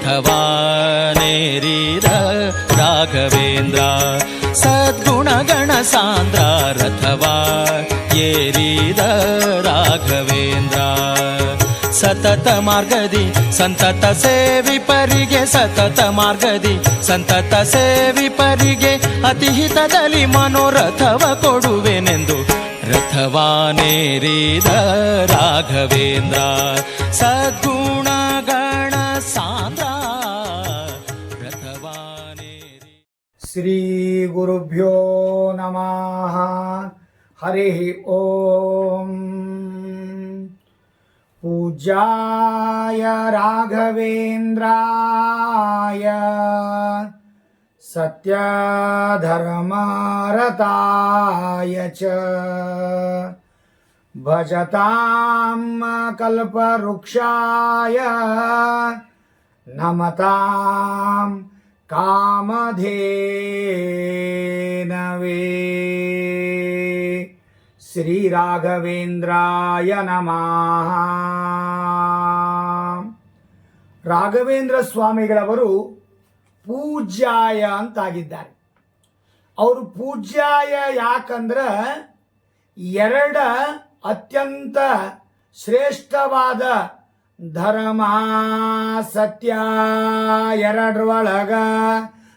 ರಥವಾನೇರಿದ ರಾಘವೇಂದ್ರ ಸದ್ಗುಣಗಣ ಸಾಂದ್ರ ರಥವಾ ಏರಿದ ರಾಘವೇಂದ್ರ ಸತತ ಮಾರ್ಗದಿ ಸಂತತ ಸೇವಿಪರಿಗೆ ಸತತ ಮಾರ್ಗದಿ ಸಂತತ ಸೇವಿಪರಿಗೆ ಅತಿಹಿತದಲ್ಲಿ ಮನೋರಥವ ಕೊಡುವೆನೆಂದು ರಥವಾನೇರಿದ ರಾಘವೇಂದ್ರ ಸದ್ಗುಣಗಣ ಸಾಂದ್ರ ರಥವಾನೇರಿ. ಶ್ರೀ ಗುರುಭ್ಯೋ ನಮಃ. ಹರಿ ಓಂ. ಪೂಜ್ಯಾಯ ರಾಘವೇಂದ್ರಾಯ ಸತ್ಯಧರ್ಮರತಾಯ ಚ ಭಜತಾಂ ಕಲ್ಪವೃಕ್ಷಾಯ ನಮತಾಂ ಕಾಮಧೇನವೇ. ಶ್ರೀ ರಾಘವೇಂದ್ರಾಯ ನಮಃ. ರಾಘವೇಂದ್ರ ಸ್ವಾಮಿಗಳವರು ಪೂಜ್ಯಾಯ ಅಂತಾಗಿದ್ದಾರೆ. ಅವರು ಪೂಜ್ಯಾಯ ಯಾಕಂದ್ರೆ ಎರಡ ಅತ್ಯಂತ ಶ್ರೇಷ್ಠವಾದ ಧರ್ಮ ಸತ್ಯ ಎರಡರೊಳಗ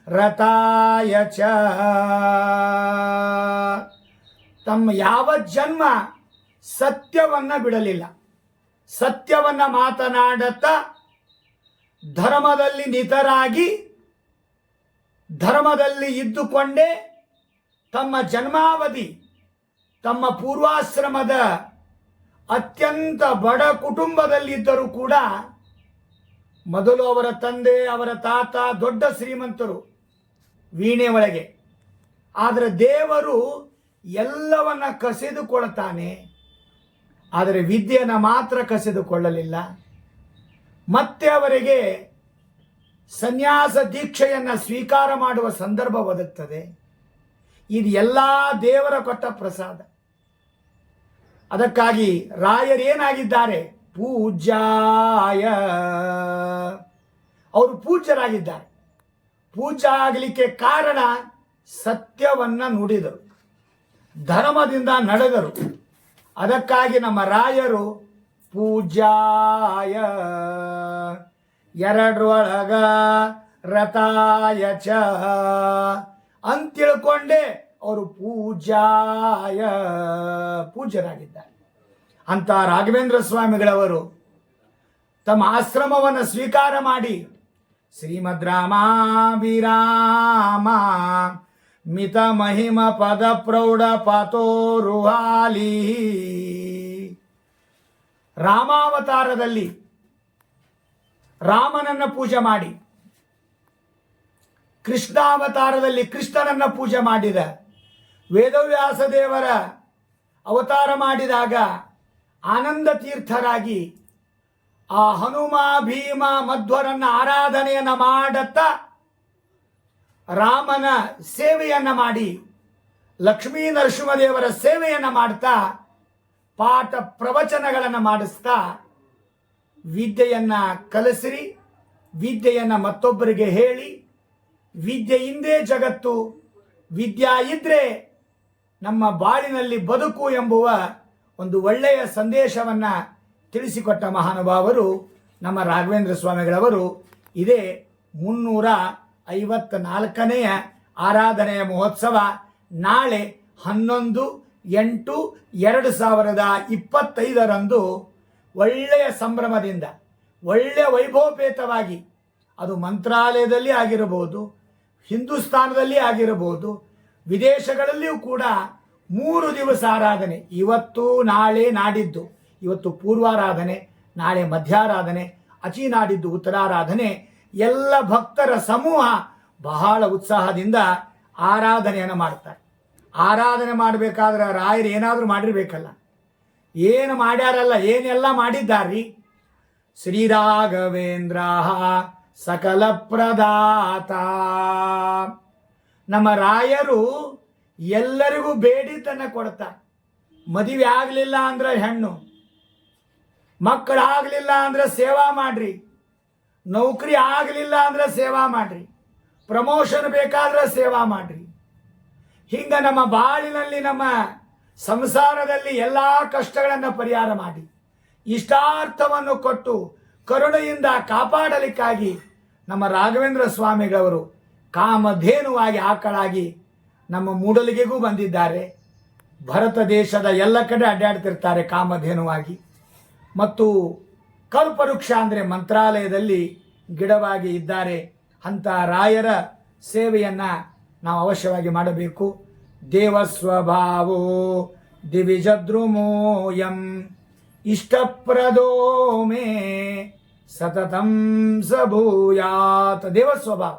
ರತಾಯ ಚ ತಮ್ಮ ಯಾವ ಜನ್ಮ ಸತ್ಯವನ್ನ ಬಿಡಲಿಲ್ಲ. ಸತ್ಯವನ್ನ ಮಾತನಾಡುತ್ತಾ ಧರ್ಮದಲ್ಲಿ ನಿತರಾಗಿ ಧರ್ಮದಲ್ಲಿ ಇದ್ದುಕೊಂಡೇ ತಮ್ಮ ಜನ್ಮಾವಧಿ ತಮ್ಮ ಪೂರ್ವಾಶ್ರಮದ ಅತ್ಯಂತ ಬಡ ಕುಟುಂಬದಲ್ಲಿದ್ದರೂ ಕೂಡ ಮೊದಲು ಅವರ ತಂದೆ ಅವರ ತಾತ ದೊಡ್ಡ ಶ್ರೀಮಂತರು ವೀಣೆ ಒಳಗೆ. ಆದರೆ ದೇವರು ಎಲ್ಲವನ್ನ ಕಸಿದುಕೊಳ್ತಾನೆ, ಆದರೆ ವಿದ್ಯೆಯನ್ನು ಮಾತ್ರ ಕಸಿದುಕೊಳ್ಳಲಿಲ್ಲ. ಮತ್ತೆ ಅವರಿಗೆ ಸನ್ಯಾಸ ದೀಕ್ಷೆಯನ್ನು ಸ್ವೀಕಾರ ಮಾಡುವ ಸಂದರ್ಭ ಒದಗುತ್ತದೆ. ಇದು ಎಲ್ಲ ದೇವರ ಕೊಟ್ಟ ಪ್ರಸಾದ. ಅದಕ್ಕಾಗಿ ರಾಯರೇನಾಗಿದ್ದಾರೆ? ಪೂಜ್ಯಾಯ. ಅವರು ಪೂಜ್ಯರಾಗಿದ್ದಾರೆ. ಪೂಜ್ಯ ಆಗಲಿಕ್ಕೆ ಕಾರಣ ಸತ್ಯವನ್ನ ನುಡಿದರು, ಧರ್ಮದಿಂದ ನಡೆದರು. ಅದಕ್ಕಾಗಿ ನಮ್ಮ ರಾಯರು ಪೂಜ್ಯಾಯ ಎರಡರೊಳಗ ರತಾಯ ಚ ಅಂತ ತಿಳ್ಕೊಂಡೇ ಅವರು ಪೂಜ್ಯಾಯ ಪೂಜ್ಯರಾಗಿದ್ದಾರೆ. ಅಂತ ರಾಘವೇಂದ್ರ ಸ್ವಾಮಿಗಳವರು ತಮ್ಮ ಆಶ್ರಮವನ್ನು ಸ್ವೀಕಾರ ಮಾಡಿ ಶ್ರೀಮದ್ ರಾಮಾಭಿರಾಮ ಮಿತ ಮಹಿಮ ಪದ ಪ್ರೌಢ ಪಾತೋರುಹಾಲಿ ರಾಮಾವತಾರದಲ್ಲಿ ರಾಮನನ್ನ ಪೂಜೆ ಮಾಡಿ, ಕೃಷ್ಣಾವತಾರದಲ್ಲಿ ಕೃಷ್ಣನನ್ನ ಪೂಜೆ ಮಾಡಿದ, ವೇದವ್ಯಾಸ ದೇವರ ಅವತಾರ ಮಾಡಿದಾಗ ಆನಂದ ತೀರ್ಥರಾಗಿ ಆ ಹನುಮ ಭೀಮ ಮಧ್ವರನ್ನ ಆರಾಧನೆಯನ್ನ ಮಾಡುತ್ತಾ ರಾಮನ ಸೇವೆಯನ್ನ ಮಾಡಿ, ಲಕ್ಷ್ಮೀ ನರಸಿಂಹದೇವರ ಸೇವೆಯನ್ನ ಮಾಡ್ತಾ ಪಾಠ ಪ್ರವಚನಗಳನ್ನು ಮಾಡಿಸ್ತಾ ವಿದ್ಯೆಯನ್ನ ಕಲಿಸಿರಿ, ವಿದ್ಯೆಯನ್ನ ಮತ್ತೊಬ್ಬರಿಗೆ ಹೇಳಿ, ವಿದ್ಯೆಯಿಂದೇ ಜಗತ್ತು, ವಿದ್ಯಾ ಇದ್ರೆ ನಮ್ಮ ಬಾಳಿನಲ್ಲಿ ಬದುಕು ಎಂಬುವ ಒಂದು ಒಳ್ಳೆಯ ಸಂದೇಶವನ್ನ ತಿಳಿಸಿಕೊಟ್ಟ ಮಹಾನುಭಾವರು ನಮ್ಮ ರಾಘವೇಂದ್ರ ಸ್ವಾಮಿಗಳವರು. ಇದೇ 354ನೇ ಆರಾಧನೆಯ ಮಹೋತ್ಸವ. ನಾಳೆ 11/8/2025 ಒಳ್ಳೆಯ ಸಂಭ್ರಮದಿಂದ ಒಳ್ಳೆಯ ವೈಭವಪೇತವಾಗಿ, ಅದು ಮಂತ್ರಾಲಯದಲ್ಲಿ ಆಗಿರಬಹುದು, ಹಿಂದೂಸ್ತಾನದಲ್ಲಿ ಆಗಿರಬಹುದು, ವಿದೇಶಗಳಲ್ಲಿಯೂ ಕೂಡ 3 ದಿವಸ ಆರಾಧನೆ. ಇವತ್ತು ನಾಳೆ ನಾಡಿದ್ದು, ಇವತ್ತು ಪೂರ್ವಾರಾಧನೆ, ನಾಳೆ ಮಧ್ಯಾರಾಧನೆ, ಅಚಿನಾಡಿದ್ದು ಉತ್ತರಾರಾಧನೆ. ಎಲ್ಲ ಭಕ್ತರ ಸಮೂಹ ಬಹಳ ಉತ್ಸಾಹದಿಂದ ಆರಾಧನೆಯನ್ನು ಮಾಡ್ತಾರೆ. ಆರಾಧನೆ ಮಾಡಬೇಕಾದ್ರೆ ರಾಯರು ಏನಾದರೂ ಮಾಡಿರ್ಬೇಕಲ್ಲ. ಏನು ಮಾಡ್ಯಾರಲ್ಲ, ಏನೆಲ್ಲ ಮಾಡಿದ್ದಾರ್ರಿ. ಶ್ರೀರಾಘವೇಂದ್ರ ಸಕಲ ಪ್ರದಾತ. ನಮ್ಮ ರಾಯರು ಎಲ್ಲರಿಗೂ ಬೇಡಿದ್ದನ್ನು ಕೊಡ್ತಾರೆ. ಮದುವೆ ಆಗಲಿಲ್ಲ ಅಂದ್ರೆ ಹೆಣ್ಣು, ಮಕ್ಕಳಾಗಲಿಲ್ಲ ಅಂದ್ರೆ ಸೇವಾ ಮಾಡ್ರಿ, ನೌಕರಿ ಆಗಲಿಲ್ಲ ಅಂದ್ರೆ ಸೇವಾ ಮಾಡ್ರಿ, ಪ್ರಮೋಷನ್ ಬೇಕಾದ್ರೆ ಸೇವಾ ಮಾಡ್ರಿ. ಹಿಂಗ ನಮ್ಮ ಬಾಳಿನಲ್ಲಿ, ನಮ್ಮ ಸಂಸಾರದಲ್ಲಿ ಎಲ್ಲ ಕಷ್ಟಗಳನ್ನು ಪರಿಹಾರ ಮಾಡಿ ಇಷ್ಟಾರ್ಥವನ್ನು ಕೊಟ್ಟು ಕರುಣೆಯಿಂದ ಕಾಪಾಡಲಿಕ್ಕಾಗಿ ನಮ್ಮ ರಾಘವೇಂದ್ರ ಸ್ವಾಮಿಗಳವರು ಕಾಮಧೇನುವಾಗಿ ಆಕಳಾಗಿ ನಮ್ಮ ಮೂಡಲಿಗೆಗೂ ಬಂದಿದ್ದಾರೆ. ಭರತ ದೇಶದ ಎಲ್ಲ ಕಡೆ ಅಡ್ಡಾಡ್ತಿರ್ತಾರೆ ಕಾಮಧೇನುವಾಗಿ. ಮತ್ತು ಕಲ್ಪವೃಕ್ಷ ಅಂದರೆ ಮಂತ್ರಾಲಯದಲ್ಲಿ ಗಿಡವಾಗಿ ಇದ್ದಾರೆ. ಅಂಥ ರಾಯರ ಸೇವೆಯನ್ನು ನಾವು ಅವಶ್ಯವಾಗಿ ಮಾಡಬೇಕು. ದೇವಸ್ವಭಾವೋ ದಿವಿಜದ್ರುಮೋಯಂ ಇಷ್ಟಪ್ರದೋ ಮೇ ಸತತಂ ಸಭೂಯಾತ್. ದೇವಸ್ವಭಾವ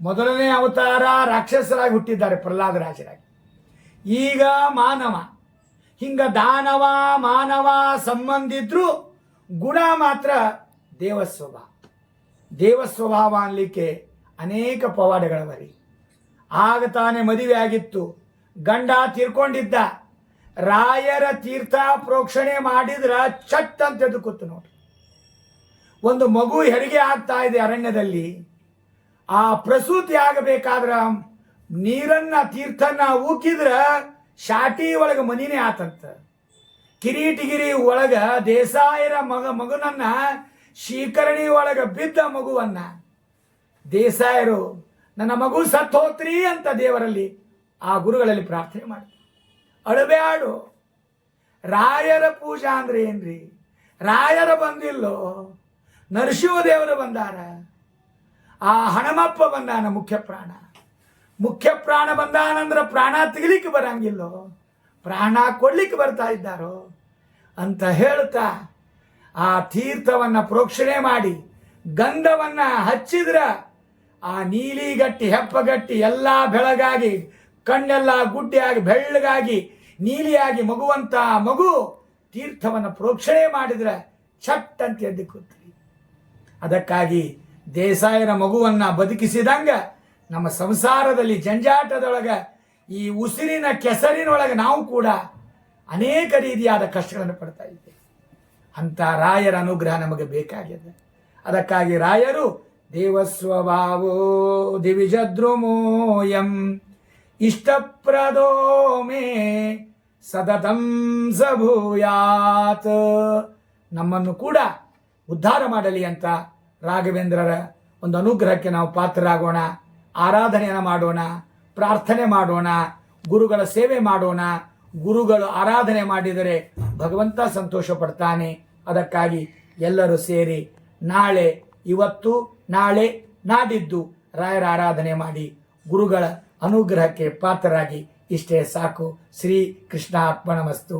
ಮೊದಲನೇ ಅವತಾರ ರಾಕ್ಷಸರಾಗಿ ಹುಟ್ಟಿದ್ದಾರೆ, ಪ್ರಹ್ಲಾದರಾಜರಾಗಿ. ಈಗ ಮಾನವ. ಹಿಂಗ ದಾನವ ಮಾನವ ಸಂಬಂಧಿದ್ರು ಗುಣ ಮಾತ್ರ ದೇವಸ್ವಭಾವ. ದೇವಸ್ವಭಾವ ಅನ್ಲಿಕ್ಕೆ ಅನೇಕ ಪವಾಡಗಳವರಿ. ಆಗ ತಾನೇ ಮದುವೆ ಆಗಿತ್ತು, ಗಂಡ ತೀರ್ಕೊಂಡಿದ್ದ. ರಾಯರ ತೀರ್ಥ ಪ್ರೋಕ್ಷಣೆ ಮಾಡಿದ್ರ ಚಟ್ ಅಂತ ಎದ್ದು ಕೂತು ನೋಡಿ. ಒಂದು ಮಗು ಹೆರಿಗೆ ಆಗ್ತಾ ಇದೆ ಅರಣ್ಯದಲ್ಲಿ. ಆ ಪ್ರಸೂತಿ ಆಗಬೇಕಾದ್ರ ನೀರನ್ನ ತೀರ್ಥನ್ನ ಉಕ್ಕಿದ್ರ ಶಾಟಿ ಒಳಗೆ ಮನಿನೇ ಆತಂತ. ಕಿರೀಟಗಿರಿ ಒಳಗ ದೇಸಾಯರ ಮಗನನ್ನ ಶೀಕರಣಿ ಒಳಗ ಬಿದ್ದ ಮಗುವನ್ನ ದೇಸಾಯರು ನನ್ನ ಮಗು ಸತ್ ಹೋತ್ರಿ ಅಂತ ದೇವರಲ್ಲಿ ಆ ಗುರುಗಳಲ್ಲಿ ಪ್ರಾರ್ಥನೆ ಮಾಡಿ ಅಳಬ್ಯಾಡು. ರಾಯರ ಪೂಜಾ ಅಂದ್ರೆ ಏನ್ರಿ? ರಾಯರ ಬಂದಿಲ್ಲೋ, ನರಸಿಂಹದೇವರು ಬಂದಾರ, ಆ ಹಣಮಪ್ಪ ಬಂದಾನ. ಮುಖ್ಯ ಪ್ರಾಣ ಬಂದಾನಂದ್ರ ಪ್ರಾಣ ತೆಗಿಲಿಕ್ಕೆ ಬರಂಗಿಲ್ಲೋ, ಪ್ರಾಣ ಕೊಡ್ಲಿಕ್ಕೆ ಬರ್ತಾ ಇದ್ದಾರೋ ಅಂತ ಹೇಳ್ತಾ ಆ ತೀರ್ಥವನ್ನ ಪ್ರೋಕ್ಷಣೆ ಮಾಡಿ ಗಂಧವನ್ನ ಹಚ್ಚಿದ್ರ ಆ ನೀಲಿಗಟ್ಟಿ ಹೆಪ್ಪಗಟ್ಟಿ ಎಲ್ಲ ಬೆಳಗಾಗಿ, ಕಣ್ಣೆಲ್ಲ ಗುಡ್ಡೆಯಾಗಿ ಬೆಳ್ಳಗಾಗಿ ನೀಲಿಯಾಗಿ ಮಗುವಂತ ಮಗು ತೀರ್ಥವನ್ನು ಪ್ರೋಕ್ಷಣೆ ಮಾಡಿದ್ರೆ ಚಟ್ ಅಂತ ಎದ್ದು ಕೂತ್ರಿ. ಅದಕ್ಕಾಗಿ ದೇಸಾಯರ ಮಗುವನ್ನ ಬದುಕಿಸಿದಂಗ ನಮ್ಮ ಸಂಸಾರದಲ್ಲಿ ಜಂಜಾಟದೊಳಗ ಈ ಉಸಿರಿನ ಕೆಸರಿನೊಳಗೆ ನಾವು ಕೂಡ ಅನೇಕ ರೀತಿಯಾದ ಕಷ್ಟಗಳನ್ನು ಪಡ್ತಾ ಇದ್ದೇವೆ. ಅಂತ ರಾಯರ ಅನುಗ್ರಹ ನಮಗೆ ಬೇಕಾಗಿದೆ. ಅದಕ್ಕಾಗಿ ರಾಯರು ದೇವಸ್ವಭಾವೋ ದಿವಿಜದ್ರುಮೋಯಂ ಇಷ್ಟಪ್ರದೋ ಮೇ ಸತತಂ ಸಭೂಯಾತ್. ನಮ್ಮನ್ನು ಕೂಡ ಉದ್ಧಾರ ಮಾಡಲಿ ಅಂತ ರಾಘವೇಂದ್ರರ ಒಂದು ಅನುಗ್ರಹಕ್ಕೆ ನಾವು ಪಾತ್ರರಾಗೋಣ. ಆರಾಧನೆಯನ್ನು ಮಾಡೋಣ, ಪ್ರಾರ್ಥನೆ ಮಾಡೋಣ, ಗುರುಗಳ ಸೇವೆ ಮಾಡೋಣ. ಗುರುಗಳು ಆರಾಧನೆ ಮಾಡಿದರೆ ಭಗವಂತ ಸಂತೋಷ ಪಡ್ತಾನೆ. ಅದಕ್ಕಾಗಿ ಎಲ್ಲರೂ ಸೇರಿ ನಾಳೆ, ಇವತ್ತು, ನಾಳೆ, ನಾಡಿದ್ದು ರಾಯರ ಆರಾಧನೆ ಮಾಡಿ ಗುರುಗಳ ಅನುಗ್ರಹಕ್ಕೆ ಪಾತ್ರರಾಗಿ. ಇಷ್ಟೇ ಸಾಕು. ಶ್ರೀ ಕೃಷ್ಣ ಅರ್ಪಣಮಸ್ತು.